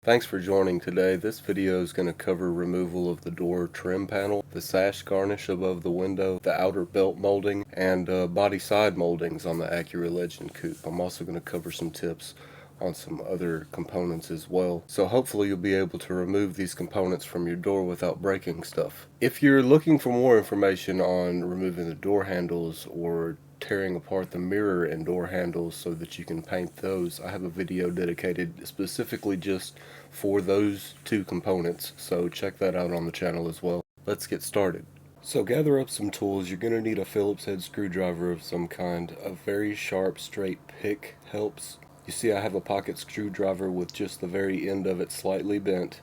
Thanks for joining today. This video is going to cover removal of the door trim panel, the sash garnish above the window, the outer belt molding, and body side moldings on the Acura Legend Coupe. I'm also going to cover some tips on some other components as well. So hopefully you'll be able to remove these components from your door without breaking stuff. If you're looking for more information on removing the door handles or tearing apart the mirror and door handles so that you can paint those, I have a video dedicated specifically just for those two components, so check that out on the channel as well. Let's get started. So gather up some tools. You're going to need a Phillips head screwdriver of some kind. A very sharp straight pick helps. You see I have a pocket screwdriver with just the very end of it slightly bent,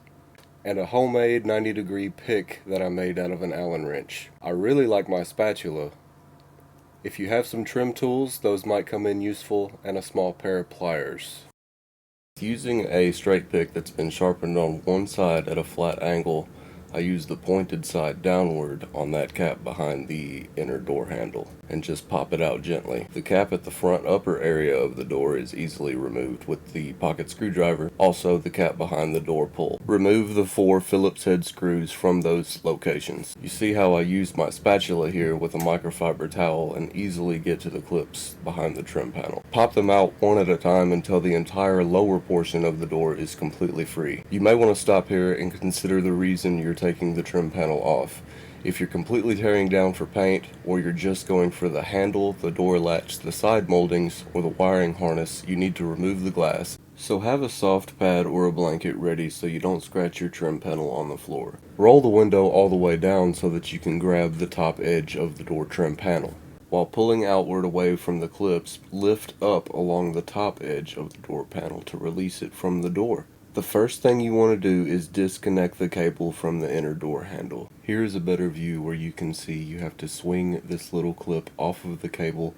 and a homemade 90-degree pick that I made out of an Allen wrench. I really like my spatula. If you have some trim tools, those might come in useful, and a small pair of pliers. Using a straight pick that's been sharpened on one side at a flat angle, I use the pointed side downward on that cap behind the inner door handle and just pop it out gently. The cap at the front upper area of the door is easily removed with the pocket screwdriver. Also, the cap behind the door pull. Remove the 4 Phillips head screws from those locations. You see how I use my spatula here with a microfiber towel and easily get to the clips behind the trim panel. Pop them out one at a time until the entire lower portion of the door is completely free. You may want to stop here and consider the reason you're taking the trim panel off. If you're completely tearing down for paint, or you're just going for the handle, the door latch, the side moldings, or the wiring harness, you need to remove the glass. So have a soft pad or a blanket ready so you don't scratch your trim panel on the floor. Roll the window all the way down so that you can grab the top edge of the door trim panel. While pulling outward away from the clips, lift up along the top edge of the door panel to release it from the door. The first thing you want to do is disconnect the cable from the inner door handle. Here is a better view where you can see you have to swing this little clip off of the cable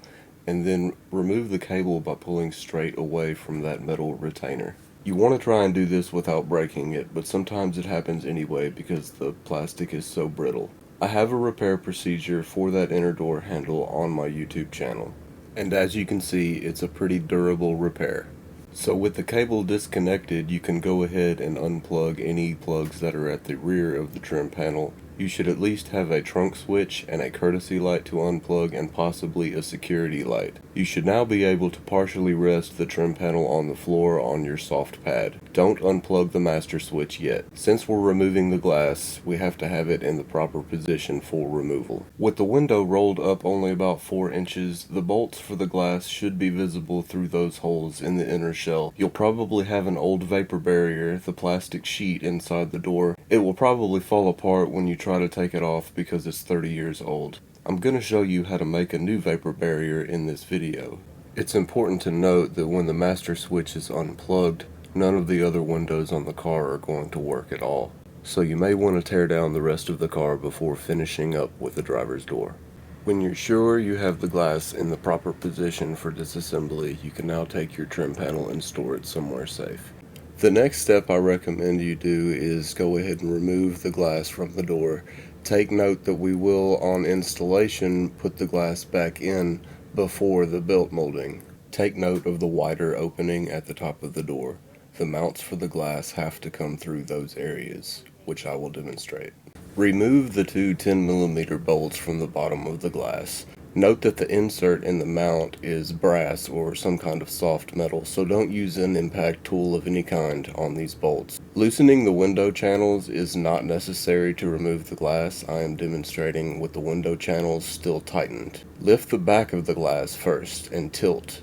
and then remove the cable by pulling straight away from that metal retainer. You want to try and do this without breaking it, but sometimes it happens anyway because the plastic is so brittle. I have a repair procedure for that inner door handle on my YouTube channel, and as you can see, it's a pretty durable repair. So with the cable disconnected, you can go ahead and unplug any plugs that are at the rear of the trim panel. You should at least have a trunk switch and a courtesy light to unplug and possibly a security light. You should now be able to partially rest the trim panel on the floor on your soft pad. Don't unplug the master switch yet. Since we're removing the glass, we have to have it in the proper position for removal. With the window rolled up only about 4 inches, the bolts for the glass should be visible through those holes in the inner shell. You'll probably have an old vapor barrier, the plastic sheet inside the door. It will probably fall apart when you try to take it off because it's 30 years old. I'm going to show you how to make a new vapor barrier in this video. It's important to note that when the master switch is unplugged, none of the other windows on the car are going to work at all. So you may want to tear down the rest of the car before finishing up with the driver's door. When you're sure you have the glass in the proper position for disassembly, you can now take your trim panel and store it somewhere safe. The next step I recommend you do is go ahead and remove the glass from the door. Take note that we will, on installation, put the glass back in before the belt molding. Take note of the wider opening at the top of the door. The mounts for the glass have to come through those areas, which I will demonstrate. Remove the 2 10mm bolts from the bottom of the glass. Note that the insert in the mount is brass or some kind of soft metal, so don't use an impact tool of any kind on these bolts. Loosening the window channels is not necessary to remove the glass. I am demonstrating with the window channels still tightened. Lift the back of the glass first and tilt.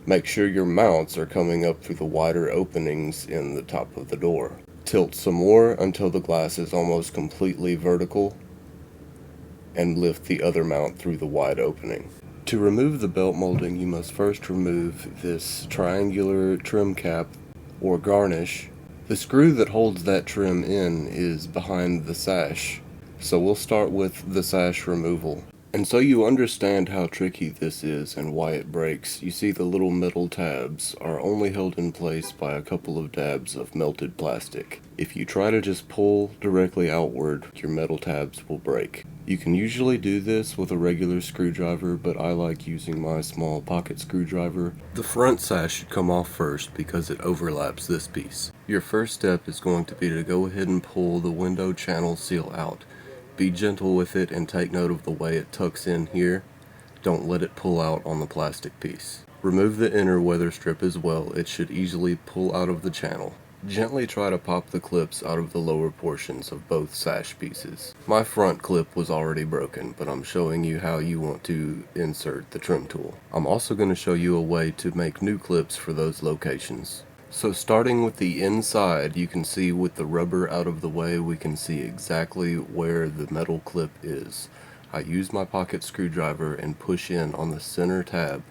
Make sure your mounts are coming up through the wider openings in the top of the door. Tilt some more until the glass is almost completely vertical, and lift the other mount through the wide opening. To remove the belt molding, you must first remove this triangular trim cap or garnish. The screw that holds that trim in is behind the sash, so we'll start with the sash removal. And so you understand how tricky this is and why it breaks. You see the little metal tabs are only held in place by a couple of dabs of melted plastic. If you try to just pull directly outward, your metal tabs will break. You can usually do this with a regular screwdriver, but I like using my small pocket screwdriver. The front sash should come off first because it overlaps this piece. Your first step is going to be to go ahead and pull the window channel seal out. Be gentle with it and take note of the way it tucks in here. Don't let it pull out on the plastic piece. Remove the inner weather strip as well. It should easily pull out of the channel. Gently try to pop the clips out of the lower portions of both sash pieces. My front clip was already broken, but I'm showing you how you want to insert the trim tool. I'm also going to show you a way to make new clips for those locations. So starting with the inside, you can see with the rubber out of the way, we can see exactly where the metal clip is. I use my pocket screwdriver and push in on the center tab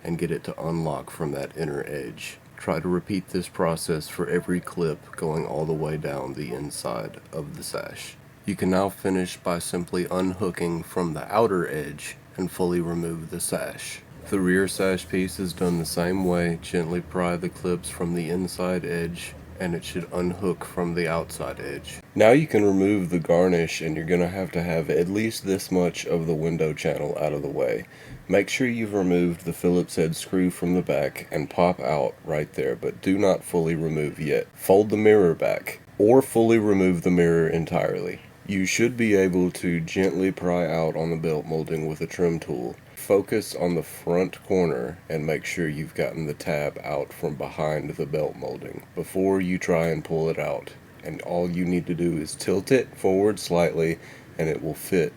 and get it to unlock from that inner edge. Try to repeat this process for every clip going all the way down the inside of the sash. You can now finish by simply unhooking from the outer edge and fully remove the sash. The rear sash piece is done the same way. Gently pry the clips from the inside edge and it should unhook from the outside edge. Now you can remove the garnish, and you're going to have at least this much of the window channel out of the way. Make sure you've removed the Phillips head screw from the back and pop out right there, but do not fully remove yet. Fold the mirror back or fully remove the mirror entirely. You should be able to gently pry out on the belt molding with a trim tool. Focus on the front corner and make sure you've gotten the tab out from behind the belt molding before you try and pull it out. And all you need to do is tilt it forward slightly and it will fit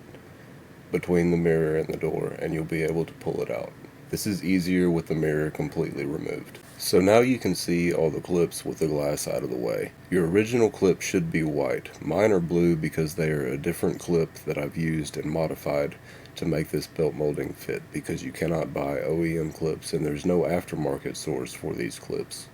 between the mirror and the door, and you'll be able to pull it out. This is easier with the mirror completely removed. So now you can see all the clips with the glass out of the way. Your original clip should be white. Mine are blue because they are a different clip that I've used and modified to make this belt molding fit, because you cannot buy OEM clips and there's no aftermarket source for these clips.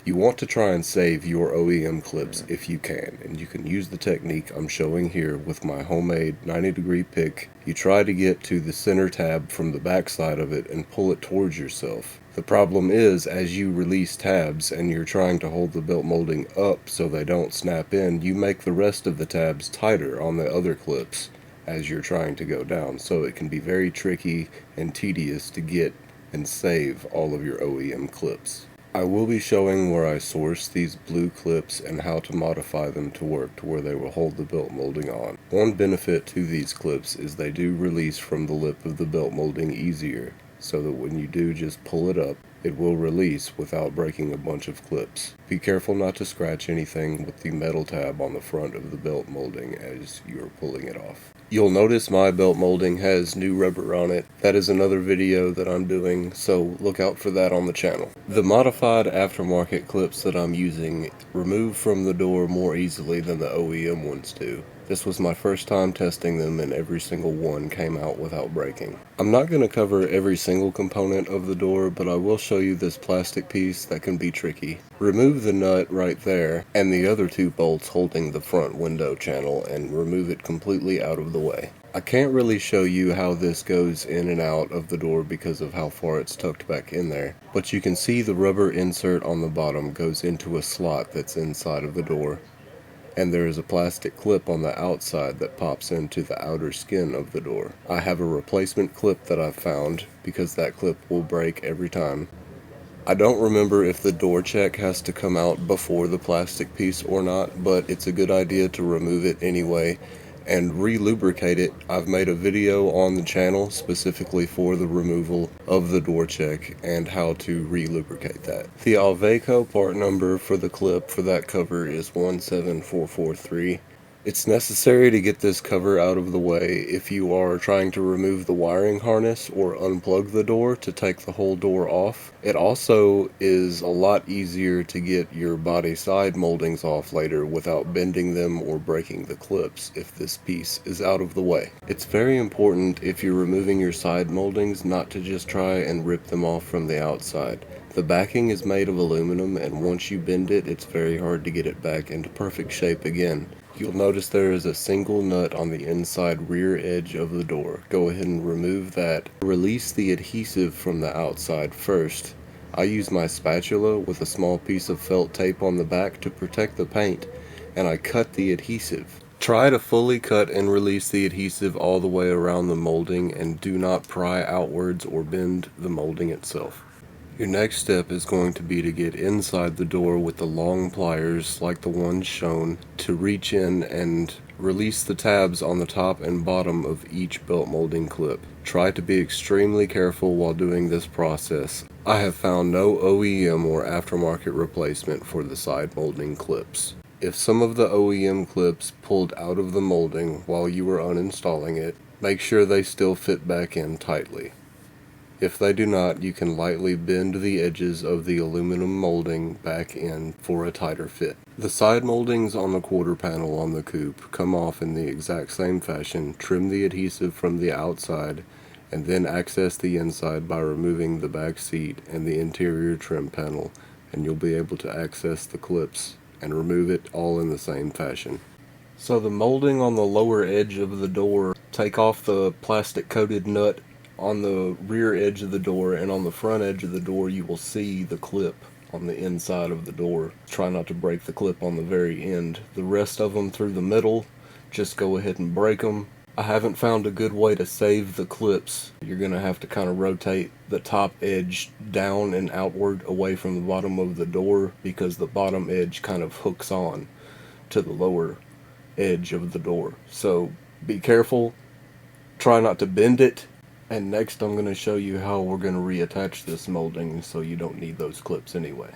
You want to try and save your OEM clips if you can, and you can use the technique I'm showing here with my homemade 90-degree pick. You try to get to the center tab from the back side of it and pull it towards yourself. The problem is, as you release tabs and you're trying to hold the belt molding up so they don't snap in, you make the rest of the tabs tighter on the other clips as you're trying to go down, so it can be very tricky and tedious to get and save all of your OEM clips. I will be showing where I source these blue clips and how to modify them to work to where they will hold the belt molding on. One benefit to these clips is they do release from the lip of the belt molding easier, so that when you do just pull it up, it will release without breaking a bunch of clips. Be careful not to scratch anything with the metal tab on the front of the belt molding as you're pulling it off. You'll notice my belt molding has new rubber on it. That is another video that I'm doing, so look out for that on the channel. The modified aftermarket clips that I'm using remove from the door more easily than the OEM ones do. This was my first time testing them, and every single one came out without breaking. I'm not going to cover every single component of the door, but I will show you this plastic piece that can be tricky. Remove the nut right there and the other two bolts holding the front window channel and remove it completely out of the way. I can't really show you how this goes in and out of the door because of how far it's tucked back in there, but you can see the rubber insert on the bottom goes into a slot that's inside of the door. And there is a plastic clip on the outside that pops into the outer skin of the door. I have a replacement clip that I've found because that clip will break every time. I don't remember if the door check has to come out before the plastic piece or not, but it's a good idea to remove it anyway and re-lubricate it. I've made a video on the channel specifically for the removal of the door check and how to re-lubricate that. The Alveco part number for the clip for that cover is 17443. It's necessary to get this cover out of the way if you are trying to remove the wiring harness or unplug the door to take the whole door off. It also is a lot easier to get your body side moldings off later without bending them or breaking the clips if this piece is out of the way. It's very important if you're removing your side moldings not to just try and rip them off from the outside. The backing is made of aluminum, and once you bend it, it's very hard to get it back into perfect shape again. You'll notice there is a single nut on the inside rear edge of the door. Go ahead and remove that. Release the adhesive from the outside first. I use my spatula with a small piece of felt tape on the back to protect the paint, and I cut the adhesive. Try to fully cut and release the adhesive all the way around the molding, and do not pry outwards or bend the molding itself. Your next step is going to be to get inside the door with the long pliers like the ones shown, to reach in and release the tabs on the top and bottom of each belt molding clip. Try to be extremely careful while doing this process. I have found no OEM or aftermarket replacement for the side molding clips. If some of the OEM clips pulled out of the molding while you were uninstalling it, make sure they still fit back in tightly. If they do not, you can lightly bend the edges of the aluminum molding back in for a tighter fit. The side moldings on the quarter panel on the coupe come off in the exact same fashion. Trim the adhesive from the outside and then access the inside by removing the back seat and the interior trim panel, and you'll be able to access the clips and remove it all in the same fashion. So the molding on the lower edge of the door, take off the plastic coated nut on the rear edge of the door, and on the front edge of the door you will see the clip on the inside of the door. Try not to break the clip on the very end. The rest of them through the middle, just go ahead and break them. I haven't found a good way to save the clips. You're going to have to kind of rotate the top edge down and outward away from the bottom of the door, because the bottom edge kind of hooks on to the lower edge of the door. So be careful, try not to bend it. And next I'm going to show you how we're going to reattach this molding so you don't need those clips anyway.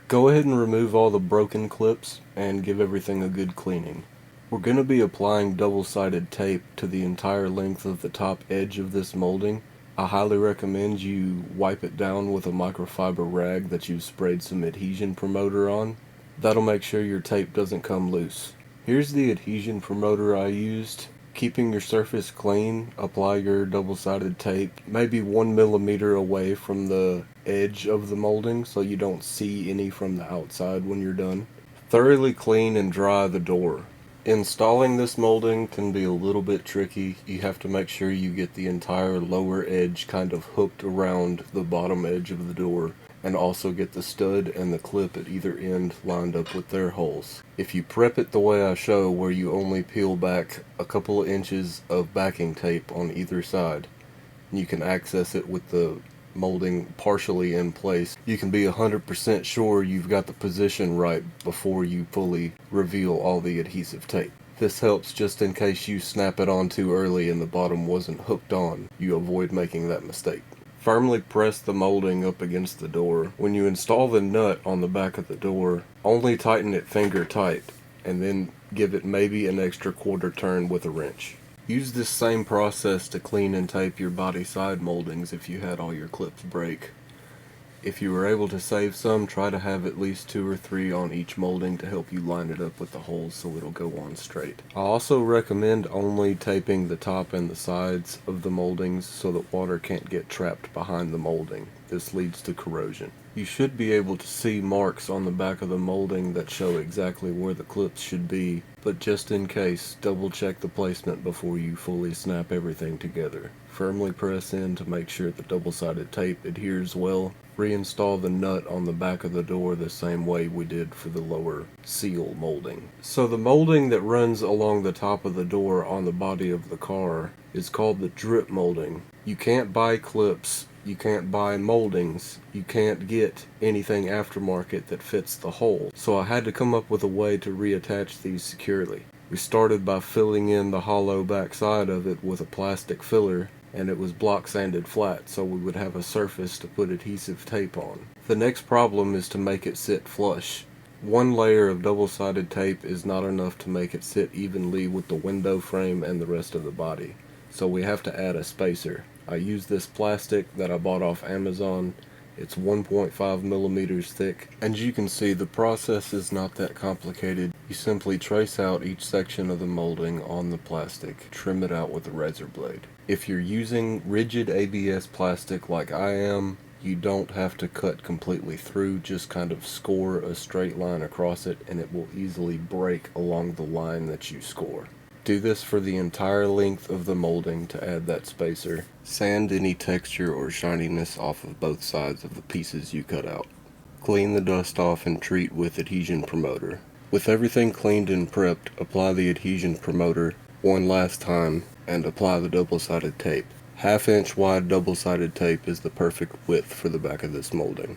Go ahead and remove all the broken clips and give everything a good cleaning. We're going to be applying double-sided tape to the entire length of the top edge of this molding. I highly recommend you wipe it down with a microfiber rag that you've sprayed some adhesion promoter on. That'll make sure your tape doesn't come loose. Here's the adhesion promoter I used. Keeping your surface clean, apply your double-sided tape maybe 1 millimeter away from the edge of the molding so you don't see any from the outside when you're done. Thoroughly clean and dry the door. Installing this molding can be a little bit tricky. You have to make sure you get the entire lower edge kind of hooked around the bottom edge of the door, and also get the stud and the clip at either end lined up with their holes. If you prep it the way I show, where you only peel back a couple of inches of backing tape on either side, you can access it with the molding partially in place. You can be 100% sure you've got the position right before you fully reveal all the adhesive tape. This helps just in case you snap it on too early and the bottom wasn't hooked on. You avoid making that mistake. Firmly press the molding up against the door. When you install the nut on the back of the door, only tighten it finger tight, and then give it maybe an extra quarter turn with a wrench. Use this same process to clean and tape your body side moldings if you had all your clips break. If you were able to save some, try to have at least 2 or 3 on each molding to help you line it up with the holes so it'll go on straight. I also recommend only taping the top and the sides of the moldings so that water can't get trapped behind the molding. This leads to corrosion. You should be able to see marks on the back of the molding that show exactly where the clips should be, but just in case, double check the placement before you fully snap everything together. Firmly press in to make sure the double-sided tape adheres well. Reinstall the nut on the back of the door the same way we did for the lower seal molding. So the molding that runs along the top of the door on the body of the car is called the drip molding. You can't buy clips, you can't buy moldings, you can't get anything aftermarket that fits the hole. So I had to come up with a way to reattach these securely. We started by filling in the hollow back side of it with a plastic filler, and it was block sanded flat so we would have a surface to put adhesive tape on. The next problem is to make it sit flush. One layer of double-sided tape is not enough to make it sit evenly with the window frame and the rest of the body, so we have to add a spacer. I use this plastic that I bought off Amazon. It's 1.5 millimeters thick, and as you can see, the process is not that complicated. You simply trace out each section of the molding on the plastic, trim it out with a razor blade. If you're using rigid ABS plastic like I am, You don't have to cut completely through, just kind of score a straight line across it and it will easily break along the line that you score. Do this for the entire length of the molding to add that spacer. Sand any texture or shininess off of both sides of the pieces you cut out. Clean the dust off and treat with adhesion promoter. With everything cleaned and prepped, apply the adhesion promoter one last time and apply the double-sided tape. 1/2 inch wide double-sided tape is the perfect width for the back of this molding.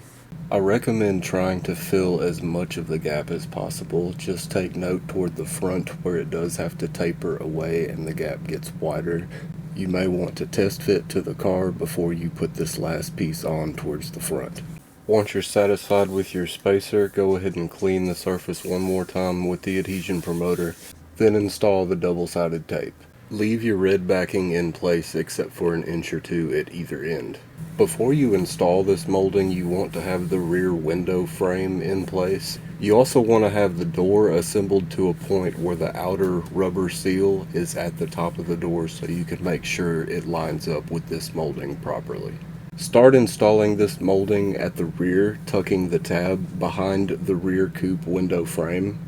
I recommend trying to fill as much of the gap as possible. Just take note toward the front where it does have to taper away and the gap gets wider. You may want to test fit to the car before you put this last piece on towards the front. Once you're satisfied with your spacer, go ahead and clean the surface one more time with the adhesion promoter, then install the double-sided tape. Leave your red backing in place except for 1 inch or 2 at either end. Before you install this molding, you want to have the rear window frame in place. You also want to have the door assembled to a point where the outer rubber seal is at the top of the door so you can make sure it lines up with this molding properly. Start installing this molding at the rear, tucking the tab behind the rear coupe window frame,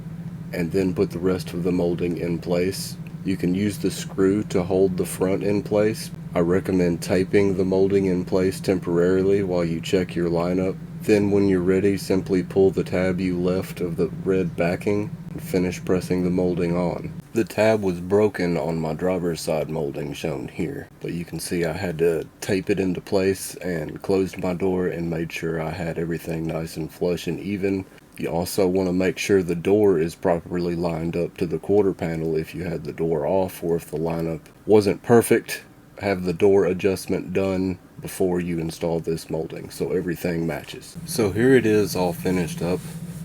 and then put the rest of the molding in place. You can use the screw to hold the front in place. I recommend taping the molding in place temporarily while you check your lineup. Then when you're ready, simply pull the tab you left of the red backing and finish pressing the molding on. The tab was broken on my driver's side molding shown here, but you can see I had to tape it into place and closed my door and made sure I had everything nice and flush and even. You also want to make sure the door is properly lined up to the quarter panel if you had the door off, or if the lineup wasn't perfect, have the door adjustment done before you install this molding so everything matches. So here it is all finished up.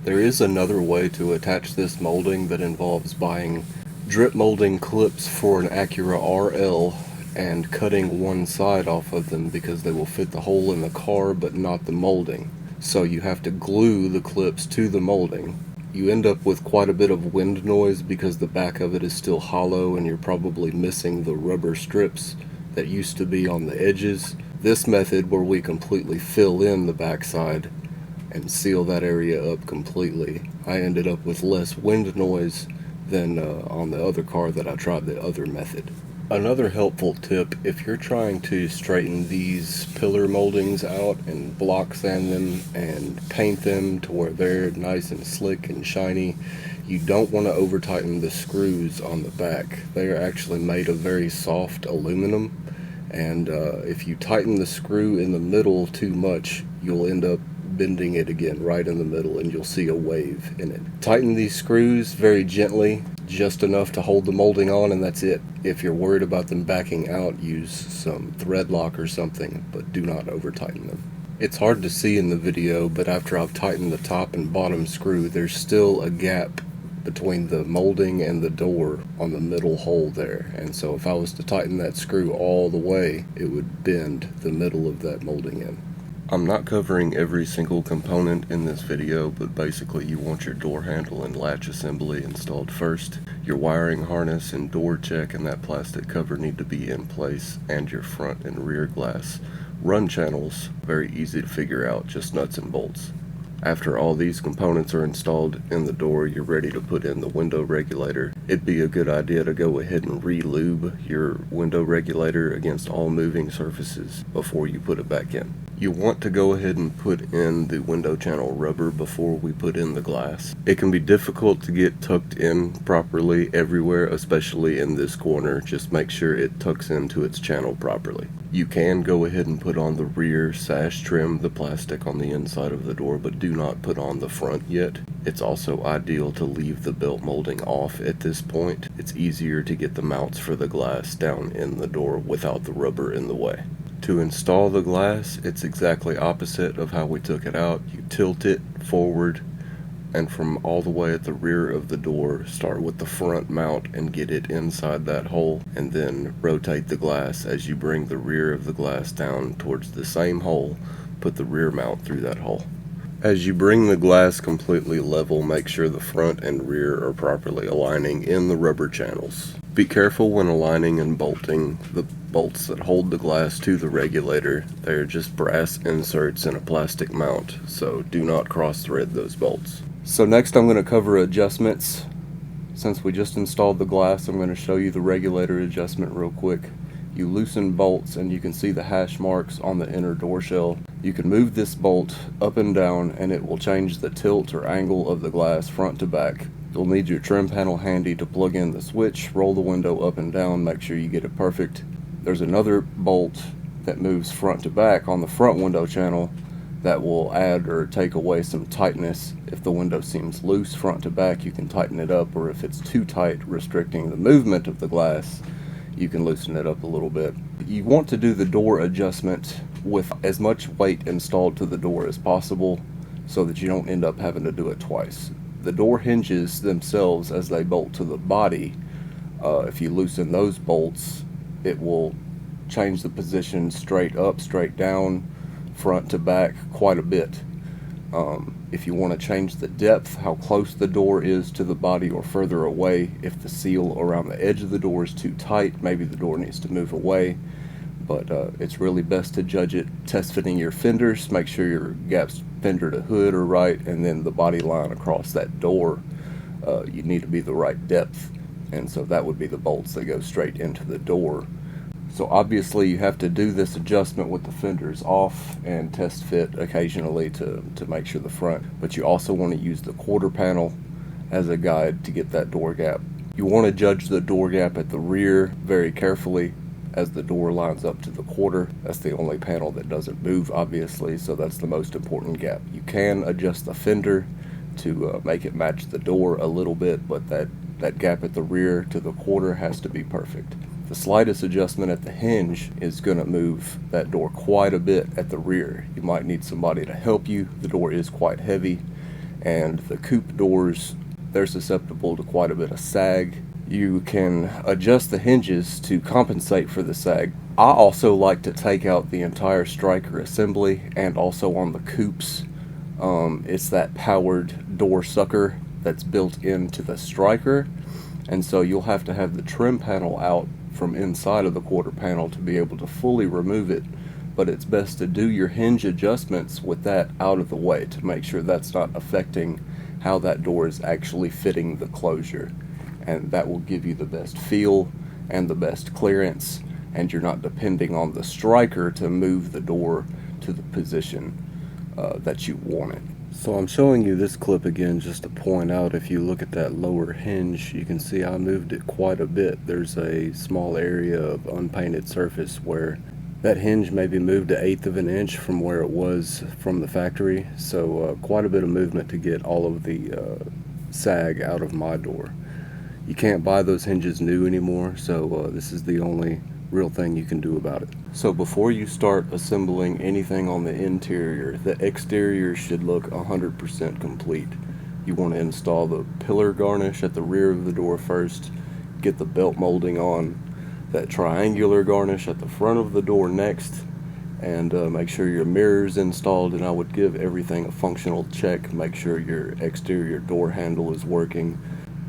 There is another way to attach this molding that involves buying drip molding clips for an Acura RL and cutting one side off of them because they will fit the hole in the car but not the molding. So you have to glue the clips to the molding. You end up with quite a bit of wind noise because the back of it is still hollow and you're probably missing the rubber strips that used to be on the edges. This method, where we completely fill in the backside and seal that area up completely, I ended up with less wind noise than on the other car that I tried the other method. Another helpful tip, if you're trying to straighten these pillar moldings out and block sand them and paint them to where they're nice and slick and shiny, you don't want to over tighten the screws on the back. They are actually made of very soft aluminum, and if you tighten the screw in the middle too much, you'll end up bending it again right in the middle and you'll see a wave in it. Tighten these screws very gently, just enough to hold the molding on, and that's it. If you're worried about them backing out, use some thread lock or something, but do not over tighten them. It's hard to see in the video, but after I've tightened the top and bottom screw, there's still a gap between the molding and the door on the middle hole there, and so if I was to tighten that screw all the way, it would bend the middle of that molding in. I'm not covering every single component in this video, but basically you want your door handle and latch assembly installed first. Your wiring harness and door check and that plastic cover need to be in place, and your front and rear glass run channels, very easy to figure out, just nuts and bolts. After all these components are installed in the door, you're ready to put in the window regulator. It'd be a good idea to go ahead and re-lube your window regulator against all moving surfaces before you put it back in. You want to go ahead and put in the window channel rubber before we put in the glass. It can be difficult to get tucked in properly everywhere, especially in this corner. Just make sure it tucks into its channel properly. You can go ahead and put on the rear sash trim, the plastic on the inside of the door, but do not put on the front yet. It's also ideal to leave the belt molding off at this point. It's easier to get the mounts for the glass down in the door without the rubber in the way. To install the glass, it's exactly opposite of how we took it out. You tilt it forward, and from all the way at the rear of the door, start with the front mount and get it inside that hole, and then rotate the glass as you bring the rear of the glass down towards the same hole. Put the rear mount through that hole. As you bring the glass completely level, make sure the front and rear are properly aligning in the rubber channels. Be careful when aligning and bolting the bolts that hold the glass to the regulator. They are just brass inserts in a plastic mount, so do not cross thread those bolts. So next I'm going to cover adjustments. Since we just installed the glass, I'm going to show you the regulator adjustment real quick. You loosen bolts and you can see the hash marks on the inner door shell. You can move this bolt up and down and it will change the tilt or angle of the glass front to back. You'll need your trim panel handy to plug in the switch, roll the window up and down, make sure you get it perfect. There's another bolt that moves front to back on the front window channel that will add or take away some tightness. If the window seems loose front to back, you can tighten it up, or if it's too tight, restricting the movement of the glass, you can loosen it up a little bit. You want to do the door adjustment with as much weight installed to the door as possible so that you don't end up having to do it twice. The door hinges themselves as they bolt to the body. If you loosen those bolts, it will change the position straight up, straight down, front to back quite a bit. If you want to change the depth, how close the door is to the body or further away, if the seal around the edge of the door is too tight, maybe the door needs to move away. But it's really best to judge it test fitting your fenders, make sure your gaps fender to hood are right, and then the body line across that door, you need to be the right depth, and so that would be the bolts that go straight into the door. So obviously you have to do this adjustment with the fenders off and test fit occasionally to make sure the front, but you also want to use the quarter panel as a guide to get that door gap. You want to judge the door gap at the rear very carefully as the door lines up to the quarter. That's the only panel that doesn't move, obviously, so that's the most important gap. You can adjust the fender to make it match the door a little bit, but that gap at the rear to the quarter has to be perfect. The slightest adjustment at the hinge is going to move that door quite a bit at the rear. You might need somebody to help you. The door is quite heavy, and the coupe doors, they're susceptible to quite a bit of sag. You can adjust the hinges to compensate for the sag. I also like to take out the entire striker assembly, and also on the coupes, it's that powered door sucker that's built into the striker, and so you'll have to have the trim panel out from inside of the quarter panel to be able to fully remove it, but it's best to do your hinge adjustments with that out of the way to make sure that's not affecting how that door is actually fitting the closure, and that will give you the best feel and the best clearance, and you're not depending on the striker to move the door to the position that you want it. So I'm showing you this clip again just to point out, if you look at that lower hinge, you can see I moved it quite a bit. There's a small area of unpainted surface where that hinge may be moved 1/8 of an inch from where it was from the factory, so quite a bit of movement to get all of the sag out of my door. You can't buy those hinges new anymore, so this is the only real thing you can do about it. So before you start assembling anything on the interior, the exterior should look 100% complete. You want to install the pillar garnish at the rear of the door first, get the belt molding on, that triangular garnish at the front of the door next, and make sure your mirror's installed, and I would give everything a functional check. Make sure your exterior door handle is working.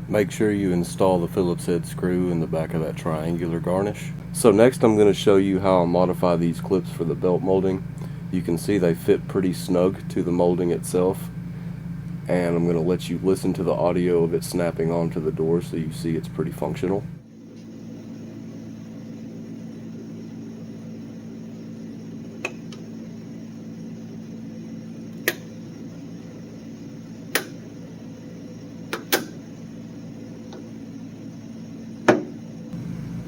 Make sure you install the Phillips head screw in the back of that triangular garnish. So next I'm going to show you how I modify these clips for the belt molding. You can see they fit pretty snug to the molding itself, and I'm going to let you listen to the audio of it snapping onto the door so you see it's pretty functional.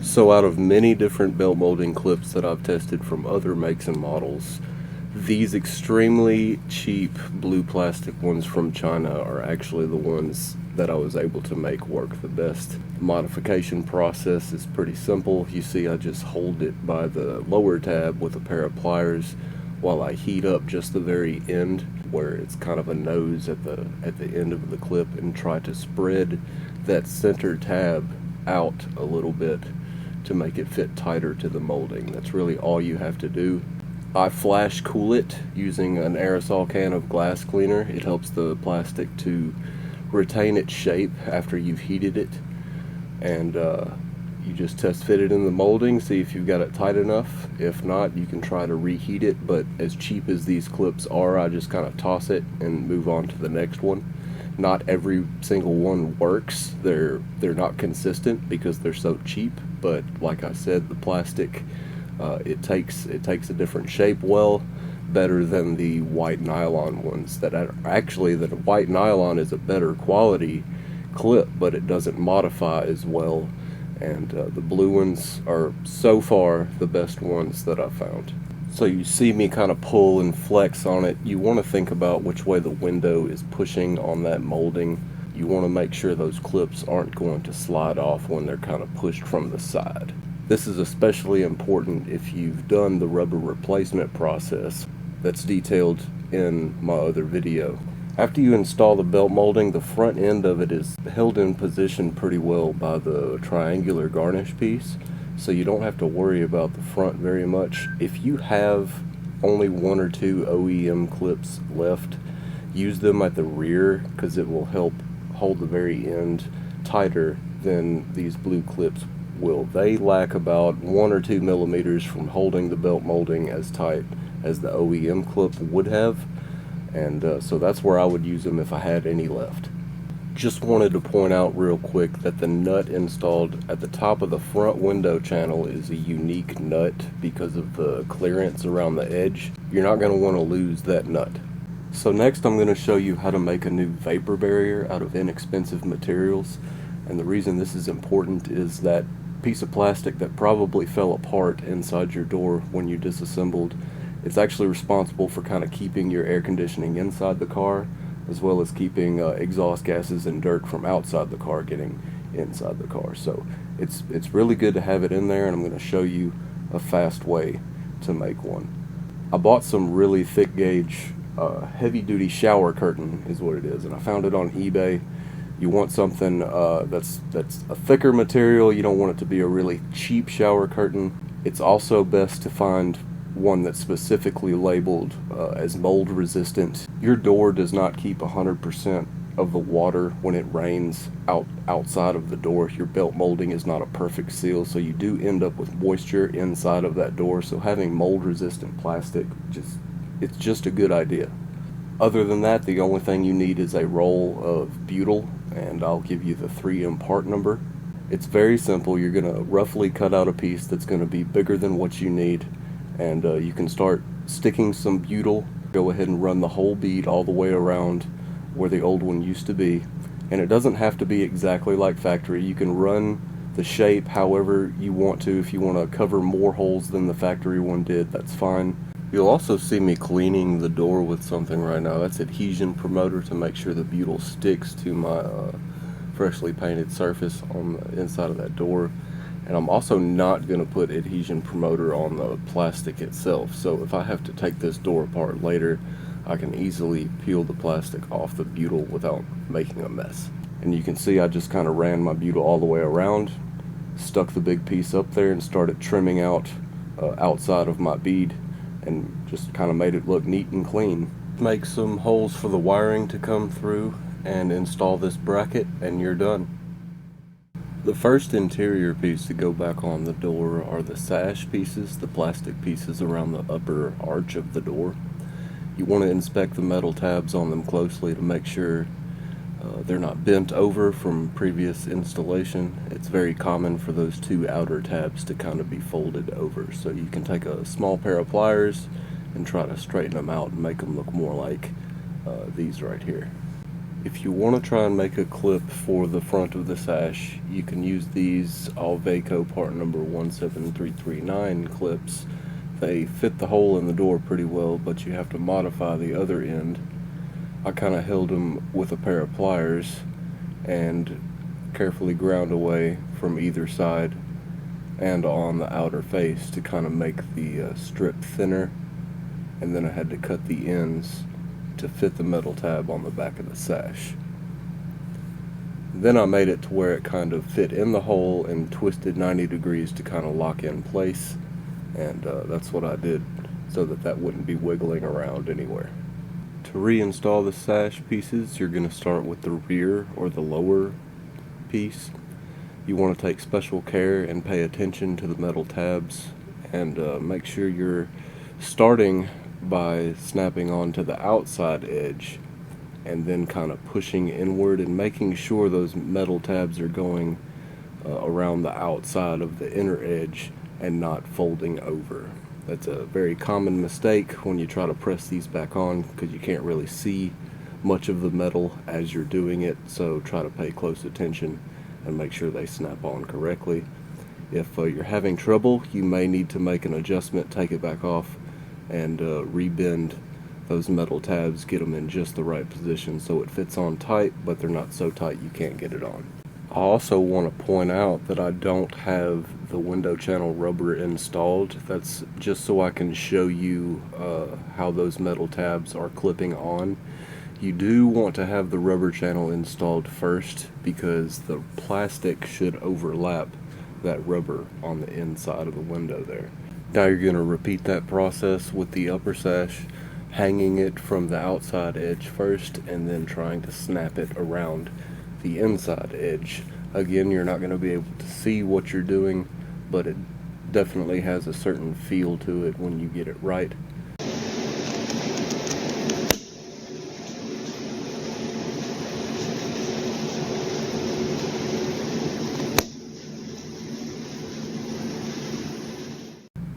So out of many different belt molding clips that I've tested from other makes and models, these extremely cheap blue plastic ones from China are actually the ones that I was able to make work the best. The modification process is pretty simple. You see I just hold it by the lower tab with a pair of pliers while I heat up just the very end where it's kind of a nose at the end of the clip, and try to spread that center tab out a little bit to make it fit tighter to the molding. That's really all you have to do. I flash cool it using an aerosol can of glass cleaner. It helps the plastic to retain its shape after you've heated it. And you just test fit it in the molding, see if you've got it tight enough. If not, you can try to reheat it, but as cheap as these clips are, I just kind of toss it and move on to the next one. Not every single one works. They're not consistent because they're so cheap, but like I said, the plastic it takes a different shape well, better than the white nylon ones. That are actually, the white nylon is a better quality clip, but it doesn't modify as well. And the blue ones are so far the best ones that I've found. So you see me kind of pull and flex on it. You want to think about which way the window is pushing on that molding. You want to make sure those clips aren't going to slide off when they're kind of pushed from the side. This is especially important if you've done the rubber replacement process that's detailed in my other video. After you install the belt molding, the front end of it is held in position pretty well by the triangular garnish piece, so you don't have to worry about the front very much. If you have only 1 or 2 OEM clips left, use them at the rear because it will help hold the very end tighter than these blue clips will. They lack about 1 or 2 millimeters from holding the belt molding as tight as the OEM clip would have, and so that's where I would use them if I had any left. Just wanted to point out real quick that the nut installed at the top of the front window channel is a unique nut because of the clearance around the edge. You're not going to want to lose that nut. So next I'm going to show you how to make a new vapor barrier out of inexpensive materials, and the reason this is important is that piece of plastic that probably fell apart inside your door when you disassembled, it's actually responsible for kind of keeping your air conditioning inside the car, as well as keeping exhaust gases and dirt from outside the car getting inside the car. So it's really good to have it in there, and I'm going to show you a fast way to make one. I bought some really thick gauge heavy duty shower curtain is what it is, and I found it on eBay. You want something that's a thicker material. You don't want it to be a really cheap shower curtain. It's also best to find one that's specifically labeled as mold resistant. Your door does not keep 100% of the water when it rains outside of the door. Your belt molding is not a perfect seal, so you do end up with moisture inside of that door. So having mold resistant plastic, it's just a good idea. Other than that, the only thing you need is a roll of butyl, and I'll give you the 3M part number. It's very simple. You're going to roughly cut out a piece that's going to be bigger than what you need, and you can start sticking some butyl. Go ahead and run the whole bead all the way around where the old one used to be, and it doesn't have to be exactly like factory. You can run the shape however you want to. If you want to cover more holes than the factory one did, that's fine. You'll also see me cleaning the door with something right now. That's adhesion promoter to make sure the butyl sticks to my freshly painted surface on the inside of that door. And I'm also not going to put adhesion promoter on the plastic itself. So if I have to take this door apart later, I can easily peel the plastic off the butyl without making a mess. And you can see I just kind of ran my butyl all the way around, stuck the big piece up there, and started trimming out outside of my bead, and just kind of made it look neat and clean. Make some holes for the wiring to come through and install this bracket, and you're done. The first interior piece to go back on the door are the sash pieces, the plastic pieces around the upper arch of the door. You want to inspect the metal tabs on them closely to make sure they're not bent over from previous installation. It's very common for those 2 outer tabs to kind of be folded over, so you can take a small pair of pliers and try to straighten them out and make them look more like these right here. If you want to try and make a clip for the front of the sash, you can use these Alveco part number 17339 clips. They fit the hole in the door pretty well, but you have to modify the other end. I kind of held them with a pair of pliers and carefully ground away from either side and on the outer face to kind of make the strip thinner, and then I had to cut the ends to fit the metal tab on the back of the sash. Then I made it to where it kind of fit in the hole and twisted 90 degrees to kind of lock in place, and that's what I did. so that wouldn't be wiggling around anywhere. To reinstall the sash pieces, you're going to start with the rear or the lower piece. You want to take special care and pay attention to the metal tabs, and make sure you're starting by snapping onto the outside edge and then kind of pushing inward and making sure those metal tabs are going around the outside of the inner edge and not folding over. That's a very common mistake when you try to press these back on, because you can't really see much of the metal as you're doing it, so try to pay close attention and make sure they snap on correctly. If you're having trouble, you may need to make an adjustment, take it back off, and rebend those metal tabs, get them in just the right position so it fits on tight, but they're not so tight you can't get it on. I also want to point out that I don't have the window channel rubber installed. That's just so I can show you how those metal tabs are clipping on. You do want to have the rubber channel installed first, because the plastic should overlap that rubber on the inside of the window there. Now you're going to repeat that process with the upper sash, hanging it from the outside edge first and then trying to snap it around the inside edge. Again, you're not going to be able to see what you're doing, but it definitely has a certain feel to it when you get it right.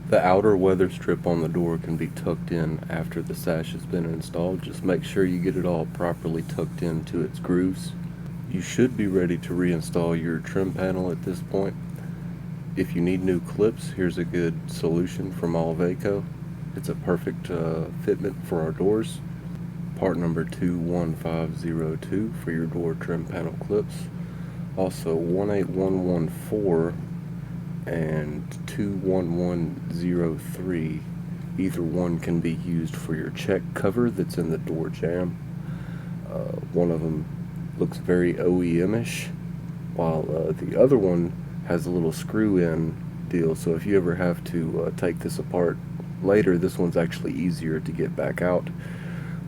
The outer weather strip on the door can be tucked in after the sash has been installed. Just make sure you get it all properly tucked into its grooves. You should be ready to reinstall your trim panel at this point. If you need new clips, here's a good solution from Alveco. It's a perfect fitment for our doors. Part number 21502 for your door trim panel clips. Also 18114 and 21103. Either one can be used for your check cover that's in the door jamb. One of them looks very OEM-ish, while the other one has a little screw-in deal, so if you ever have to take this apart later, this one's actually easier to get back out.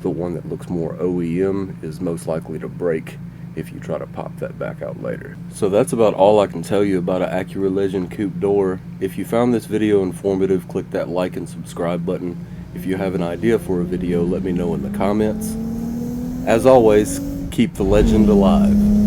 The one that looks more OEM is most likely to break if you try to pop that back out later. So that's about all I can tell you about an Acura Legend Coupe door. If you found this video informative, click that like and subscribe button. If you have an idea for a video, let me know in the comments. As always, keep the legend alive.